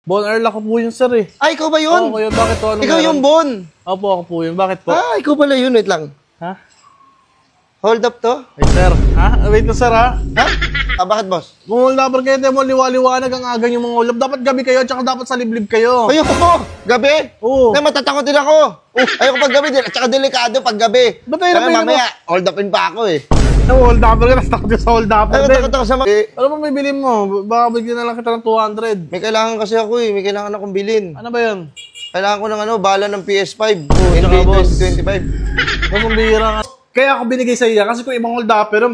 Bon Earl, ako po yun, sir, eh. Ay, ikaw ba yun? Oo, yun. Bakit po? Ano Ikaw meron? yung Bon. Opo, ako po yun. Bakit po? Ah, ikaw pala yun. Wait lang. Ha? Hold up to? Ay, sir. Ha? Wait na, sir, ha? Ha? Ah, bakit, boss? Kung wala pa kayo, mo liwa-liwanag ang aga yung mga ulap. Dapat gabi kayo, tsaka dapat sa liblib kayo. Ayoko. Gabi? Oo. Na matatakot din ako. Ayoko pag gabi din. At saka delikado pag gabi. Ba't tayo na mamaya, hold upin pa ako eh. Hold upper ka, nasa takot yung sa hold upper Ay, din. takot ako sa mga... Ano ba may bilhin mo? Baka bigyan na lang kita ng 200. May kailangan kasi ako eh. May kailangan akong bilhin. Ano ba yun? Kailangan ko ng bala ng PS5. Tsaka, NBA boss. 2025. Mas bihira nga. Kaya ako binigay sa iya kasi kung ibang hold upper,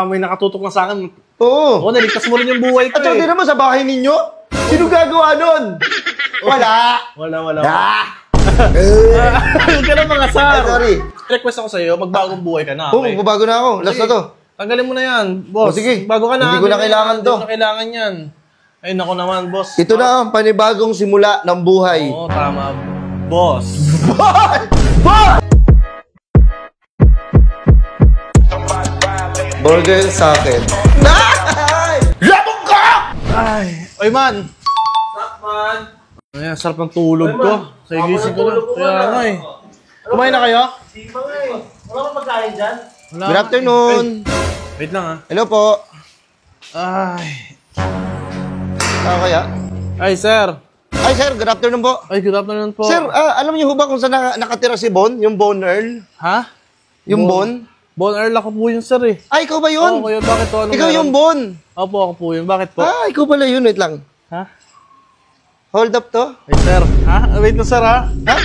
may nakatutok na sa akin. Oo. Oo, naligtas mo rin yung buhay ko At saka eh. di naman sa bahay ninyo? Sino gagawa nun? Wala. Wala. Ah! Huwag ka na mga sar. Ay, sorry. Request ako sa iyo, magbagong buhay ka na. Oo, Okay? magbabago na ako. Last na to. Tanggalin mo na yan, boss. O, sige. Bago ka na. Hindi ko na kailangan to. Hindi ko na kailangan yan. Ay, naku naman, boss. Ito na ang panibagong simula ng buhay. Oo, tama. Boss. Burger sa akin. Labog ka! Ay, oy man. Sakman! Ayan, sarap ng tulog ko. Sa igising ko na. Kaya nga eh. Kumain na kayo? Di ba nga eh? Wala kang pagkain dyan? Wala. Good afternoon. Ay, wait lang, ah. Hello po. Ay. Ano kaya? Ay, sir. Ay, sir. Good afternoon po. Ay, good afternoon po. Sir, alam niyo ba kung saan nakatira si Bon? Yung Bon Earl? Ha? Yung Bon? Bon Earl, ako po yun, sir, eh. Ay, ikaw ba yun? Oo, yun. Bakit po? Ano Ikaw meron? yung Bon. Opo, ako po yun. Bakit po? Ah, ikaw pala yun. Wait lang. Ha? Hold up to? Ay, sir. Ha? Wait na, sir, ha? Ha?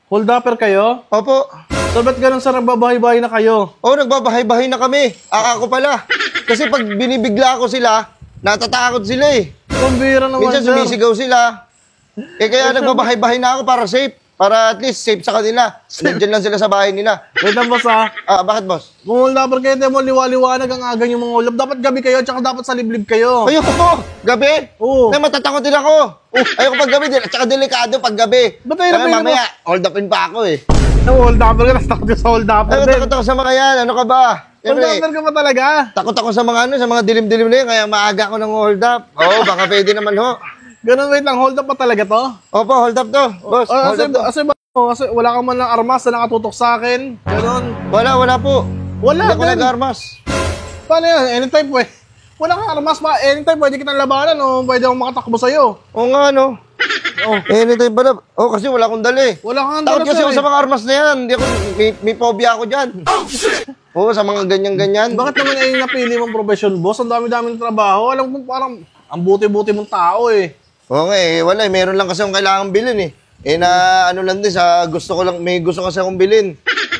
Hold upper kayo? Opo. So, ba't ganun, sir, nagbabahay-bahay na kayo? Oh, nagbabahay-bahay na kami. Ako pala. Kasi pag binibigla ko sila, natatakot sila eh. Pambira naman, Minsan sir. sumisigaw sila. Kaya nagbabahay-bahay na ako para safe. Para at least safe sa kanila. Nandiyan lang sila sa bahay nila. Wait lang, boss, ha? Ah, bakit boss? Kung hold upper kayo, mo liwa-liwanag ang aga yung mga ulap. Dapat gabi kayo, tsaka dapat sa liblib kayo. Ayoko. Gabi? Oo. Na matatakot din ako. Ayoko pag gabi din. At saka delikado pag gabi. Ba't tayo Kaya na mamaya, hold upin pa ako eh. Hold upper ka, nasa takot yung sa hold upper Ay, din. takot ako sa mga yan. Ano ka ba? Hold Siyempre, upper ka pa talaga? takot ako sa mga sa mga dilim-dilim na yun. Kaya maaga ako ng hold up. Oo, baka pwede naman ho. Ganun, wait lang, hold up pa talaga to? Opo, hold up to. Boss, hold up to. Kasi wala ka man ng armas na nakatutok sa akin. Ganun. Wala po. Wala Hindi ako din. nag-armas. Paano yan? Anytime pwede. Wala kang armas pa. Anytime pwede kitang labanan o pwede akong makatakbo sa'yo. Oo nga, no? Oh. Anytime pala. Oh, kasi wala akong dali. Wala kang Takot dala, kasi sir, ako sa mga armas na yan. Hindi ako, may phobia ako dyan. Oo, sa mga ganyan-ganyan. Bakit naman ay napili mong profession, boss? Ang dami-dami ng trabaho. Alam ko parang ang buti-buti mong tao eh. Oo nga eh, wala eh. Meron lang kasi akong kailangan bilhin eh. Eh na ano lang din sa gusto ko lang, may gusto kasi akong bilhin.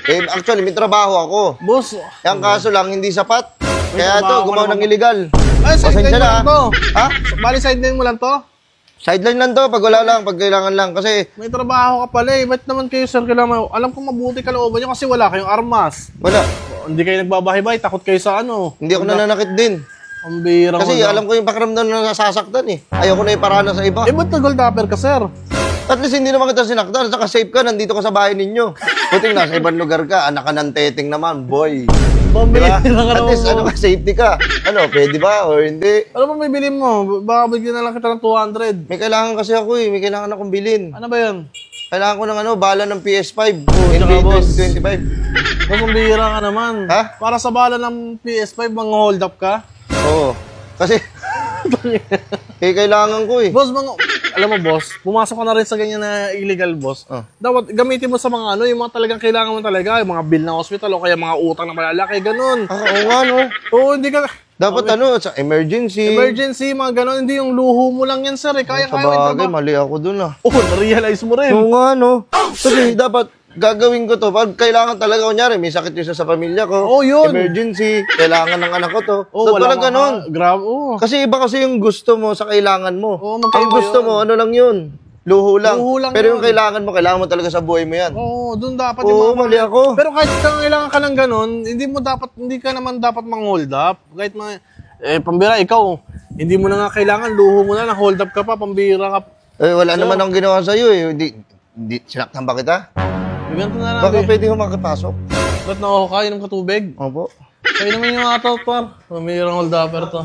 Eh actually, may trabaho ako. Boss, Yung kaso lang, hindi sapat. May Kaya trabaho to, ka gumawa naman. ng illegal. ay, sideline Pasensya mo na, lang to. Ha? Bali, sideline mo lang to? Sideline lang to, pag wala lang, pag kailangan lang. Kasi May trabaho ka pala eh. Ba't naman kayo, sir, kailangan? Alam ko mabuti ka looban nyo kasi wala kayong armas. wala. Hindi kayo nagbabahay-bahay, takot kayo sa ano. Hindi ako nananakit din. Ang bihira Kasi mo. alam ko yung pakiramdam na nasasaktan eh. Ayoko na iparana sa iba. Eh, ba't nag-hold upper ka, sir? At least hindi naman kita sinaktan. Saka safe ka, nandito ka sa bahay ninyo. Buting nasa ibang lugar ka, anak ka ng teteng naman, boy. Pambihira Diba? ka At least ano naman. ka, safety ka. Ano, pwede ba o hindi? Ano ba may bilhin mo? Baka bigyan na lang kita ng 200. May kailangan kasi ako eh. May kailangan akong bilhin. Ano ba yun? Kailangan ko ng bala ng PS5. tsaka, NBA boss. 2025. Boss, ang bihira ka naman. Ha? Para sa bala ng PS5, mga hold up ka? Oo. Kasi, kailangan ko eh. Boss, alam mo, boss, pumasok ka na rin sa ganyan na illegal, boss. Oh. Dapat gamitin mo sa mga ano, yung mga talagang kailangan mo talaga, yung mga bill ng hospital o kaya mga utang na malalaki, ganun. Oo nga no. Oo, hindi ka... Dapat ano, sa emergency. Emergency, mga ganun, hindi yung luho mo lang yan, sir. Eh. Kaya Sa mo bagay, mali ako dun ah. Oo, na-realize mo rin. Oo nga no. Kasi dapat gagawin ko to. Pag kailangan talaga, kunyari, may sakit yung isa sa pamilya ko. Oo, yun. Emergency, kailangan ng anak ko to. Oo, Dapat pala ganun. Grabe, oo. Kasi iba kasi yung gusto mo sa kailangan mo. Oo, Ang magkaiba gusto yun. mo, ano lang yun? Luho lang. Luho lang Pero yun. yung kailangan mo talaga sa buhay mo yan. Oo, doon dapat Oo, mga... mali ako. Pero kahit kailangan ka ng ganun, hindi ka naman dapat mang-hold up. Kahit pambira, ikaw, hindi mo na nga kailangan, luho mo na, hold up ka pa, pambira ka. Eh, wala naman akong ginawa sa'yo eh. Hindi, sinaktan ba kita? Ganito na lang. Baka pwede ko makapasok. Ba't na ako ka? Inom ka tubig? Opo. Kaya naman yung mga to, par. Pambirang hold upper to.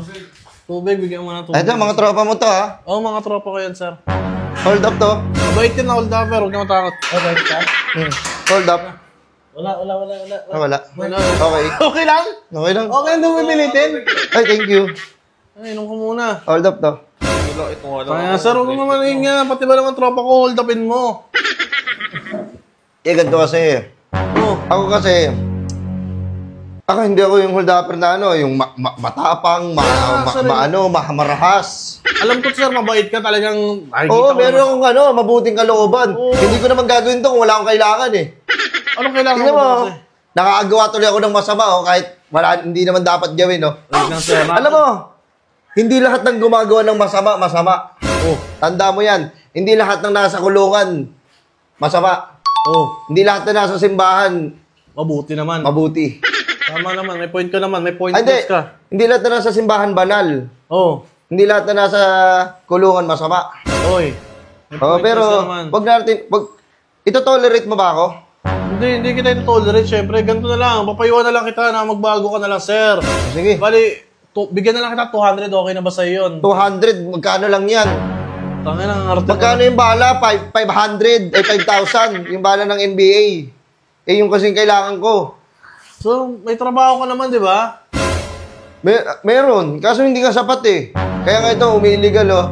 Tubig, bigyan mo na tubig. Ito, mga tropa mo to, ha? Oo, mga tropa ko yan, sir. Hold up to. Mabait yun na hold up, pero huwag na matakot. Okay, ka? Hold up. Wala. Wala. Wala. Okay. Okay lang? Okay lang. Okay lang daw pipilitin. Ay, thank you. Ay, inom ko muna. Hold up to. Kaya, sir, huwag mo naman nga. Pati ba naman tropa ko, hold upin mo. Ganito kasi. Oo. Ako kasi, hindi ako yung hold upper na yung matapang, marahas. Alam ko, sir, mabait ka talagang. Oo, meron akong mabuting kalooban. Hindi ko naman gagawin to kung wala akong kailangan eh. Anong kailangan Tingnan mo mo, kasi? nakakagawa tuloy ako ng masama kahit hindi naman dapat gawin. Wait lang, sir. Alam mo, hindi lahat ng gumagawa ng masama. Oh. Tanda mo yan. Hindi lahat ng nasa kulungan, masama. Oh. Hindi lahat na nasa simbahan, Mabuti naman. mabuti. Tama naman. May point ka naman. May point Hindi, ka. hindi lahat na nasa simbahan, banal. Oh. Hindi lahat na nasa kulungan, masama. Oy. May Oo, point pero, ka naman. ito-tolerate mo ba ako? Hindi kita ito-tolerate. Siyempre, ganito na lang. Papayuan na lang kita na magbago ka na lang, sir. Sige. Bali, bigyan na lang kita 200. Okay na ba sa'yo yun? 200, magkano lang yan? Tangin ang arte. Magkano yung bala? 500, 5,000. Yung bala ng NBA. Yung kasing kailangan ko. So, may trabaho ka naman, di ba? Meron. Kaso hindi ka sapat eh. Kaya nga ito, umi-illegal oh.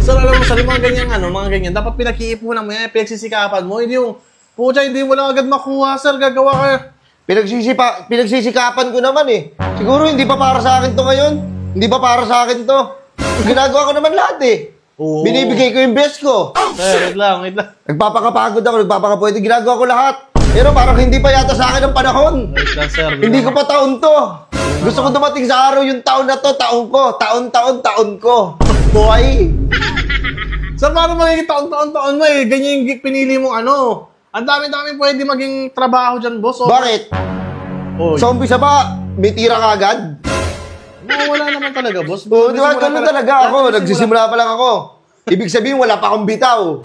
Sir, alam mo, sir, mga ganyan, mga ganyan. Dapat pinag-iipunan mo yan, pinagsisikapan mo. Hindi yung, pucha, hindi mo lang agad makuha, sir. Gagawa ka. Pinagsisikapan ko naman eh. Siguro hindi pa para sa akin to ngayon. Hindi pa para sa akin to. Ginagawa ko naman lahat eh. Oo. Binibigay ko yung best ko. Sir, wait lang. Nagpapakapagod ako, nagpapakapwede. Ginagawa ko lahat. Pero parang hindi pa yata sa akin ang panahon. Wait lang, sir. Hindi ko pa taon to. Gusto ko dumating sa araw yung taon na to, taon ko. Taon ko. Boy. Sir, paano magiging taon mo eh? Ganyan yung pinili mo Ang dami-dami pwede maging trabaho dyan, boss. Bakit? Oy. Sa umpisa ba, may tira ka agad? Wala naman talaga, boss. Oo, di ba? Ganun talaga ako. Nagsisimula pa lang ako. Ibig sabihin, wala pa akong bitaw.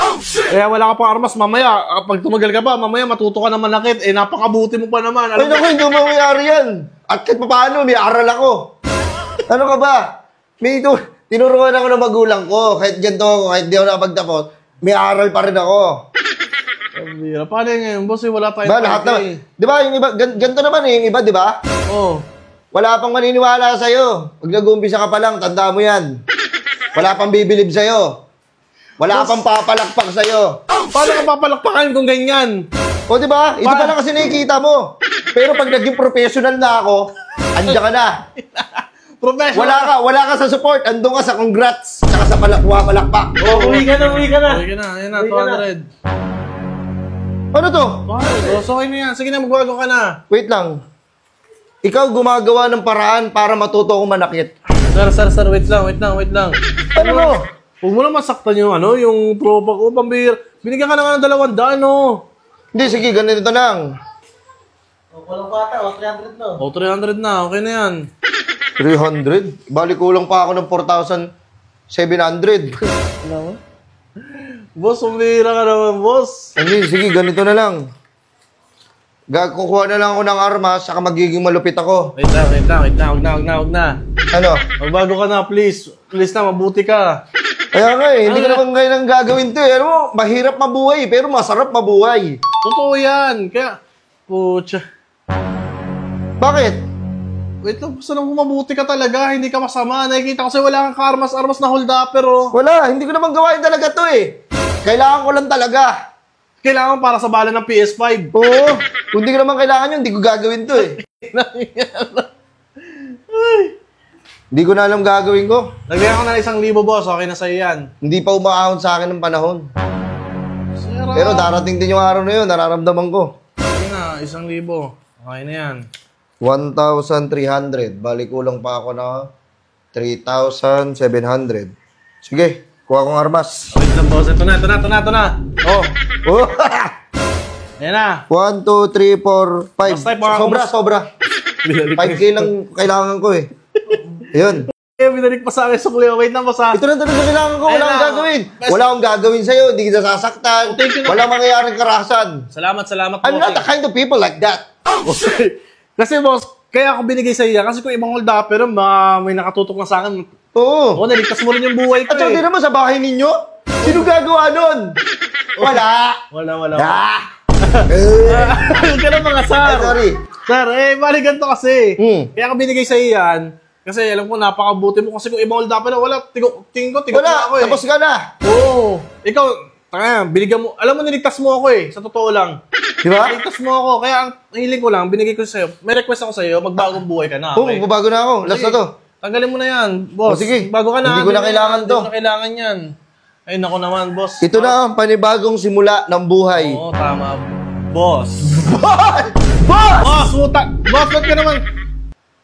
Kaya wala ka pang armas. Mamaya, pag tumagal ka ba, mamaya matuto ka na manakit. Napakabuti mo pa naman. Ay, naku, hindi mo mangyayari yan. At kahit paano, may aral ako. Ano ka ba? Tinuruan ako ng magulang ko. Kahit ganito ako, kahit di ako nakapagtapos, may aral pa rin ako. Paano yung ngayon, boss? Wala tayong Ba, lahat naman. Di ba, yung iba, ganito naman eh, yung iba, di ba? Oo. Wala pang maniniwala sa'yo. Pag nag-uumpisa ka pa lang, tanda mo yan. Wala pang bibilib sa'yo. Wala pang papalakpak sa'yo. Paano ka papalakpakan kung ganyan? O, di ba? Ito pa lang kasi nakikita mo. Pero pag naging professional na ako, andiyan ka na. Professional. Wala ka sa support. Andun ka sa congrats. Tsaka sa palakpak. Uwi ka na. Okay na. Ayan na, 200. Ano to? So, okay na yan. Sige na, magbago ka na. Wait lang. Ikaw gumagawa ng paraan para matuto akong manakit. Sir, wait lang. Ano mo? Huwag mo lang masaktan yung yung tropa ko, pambihir. Binigyan ka na nga ng 200, Hindi, sige, ganito lang. Walang bata, 300 no. 300 na, okay na yan. 300? Balik kulang pa ako ng 4,700. Boss, pambihira ka naman, boss. Hindi, sige, ganito na lang. Kukuha na lang ako ng armas, saka magiging malupit ako. Wait lang. Huwag na. Ano? Magbago ka na, please. Please na, mabuti ka. Kaya nga hindi ko naman ngayon ang gagawin to eh. Alam mo, mahirap mabuhay, pero masarap mabuhay. Totoo yan. Kaya, pucha. Bakit? Wait lang, basta nang mabuti ka talaga. Hindi ka masama. Nakikita ko sa'yo, wala kang karmas-armas na hold up, pero Wala, hindi ko naman gawain talaga to eh. Kailangan ko lang talaga. kailangan para sa bala ng PS5. Oo, kung di ko naman kailangan yun, hindi ko gagawin to eh. Hindi ko na alam gagawin ko. Lagyan ko na 1,000, boss. Okay na sa'yo yan. Hindi pa umaahon sa akin ng panahon. Sira. Pero darating din yung araw na yun, nararamdaman ko. Sige na, 1,000. Okay na yan. 1,300. Balik kulang pa ako na 3,700. Sige, kuha kong armas. Wait lang, boss. Ito na. Oh. Oh. Ayan na. 1, 2, 3, 4, 5. Basta yung mga Sobra. 5K lang kailangan ko eh. Ayun. Binalik pa sa akin sa kuya. Wait lang, boss. Ito lang talaga kailangan ko. Wala Ayun akong na. gagawin. Wala akong gagawin sa'yo. Hindi kita sasaktan. Thank you na. Wala mangyayaring karahasan. Salamat, I'm not the kind of people like that. Kasi, boss, kaya ako binigay sa iya. Kasi kung ibang hold up, pero may nakatutok na sa akin, Oo. Oo, naligtas mo rin yung buhay ko At saka eh. di naman sa bahay ninyo? Sino gagawa nun? Wala. Wala. Ah! Huwag ka na mga sar. Sorry. Sir, bali ganito kasi. Kaya ka binigay sa iyan. Kasi alam ko, napakabuti mo. Kasi kung ibang hold up na, wala. Tingin ko Wala, na ako eh. tapos ka na. Oo. Ikaw, binigyan mo. Alam mo, niligtas mo ako eh. Sa totoo lang. Di ba? Niligtas mo ako. Kaya ang hiling ko lang, binigay ko sa'yo. May request ako sa'yo, magbagong buhay ka na. Oo, Okay? magbabago na ako. Last na Sige. to. Tanggalin mo na yan, boss. O, sige. Bago ka na. Hindi ko na kailangan to. Hindi ko na kailangan yan. Ay, nako naman, boss. Ito na ang panibagong simula ng buhay. Oo, tama. Boss. Boss! Boss, puta. Boss, ba't ka naman?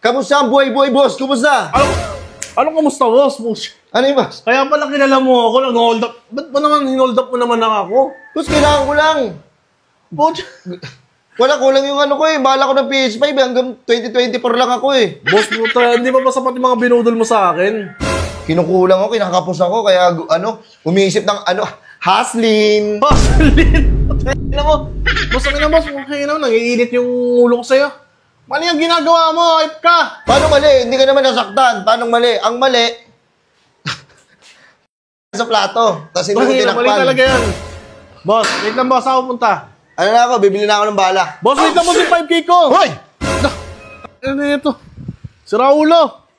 Kamusta ang buhay-buhay, boss? Kumusta? Anong kamusta, boss? Ano yung boss? Kaya pala kilala mo ako, nag-hold up. Ba't mo naman hinold up mo naman na ako? Boss, kailangan ko lang. Boss, Wala, kulang yung ano ko eh. Bahala ko ng PS5 hanggang 2024 lang ako eh. boss, puta, hindi ba sapat yung mga binudol mo sa akin? Kinukulang ako, kinakapos ako, kaya umiisip ng hustling. Boss, Lin. Tingnan mo. Boss, ang ina, boss, okay na, nangiinit yung ulo ko sa'yo. Mali ang ginagawa mo, hype ka. Paano mali? Hindi ka naman nasaktan. Paano mali? Ang mali, sa plato. Tapos hindi mo Mali tinakpan. talaga yan. Boss, wait lang, boss, ako punta. Ano na ako? Bibili na ako ng bala. Boss, wait lang mo si 5K ko. Hoy! Ano na ito? Si Raulo.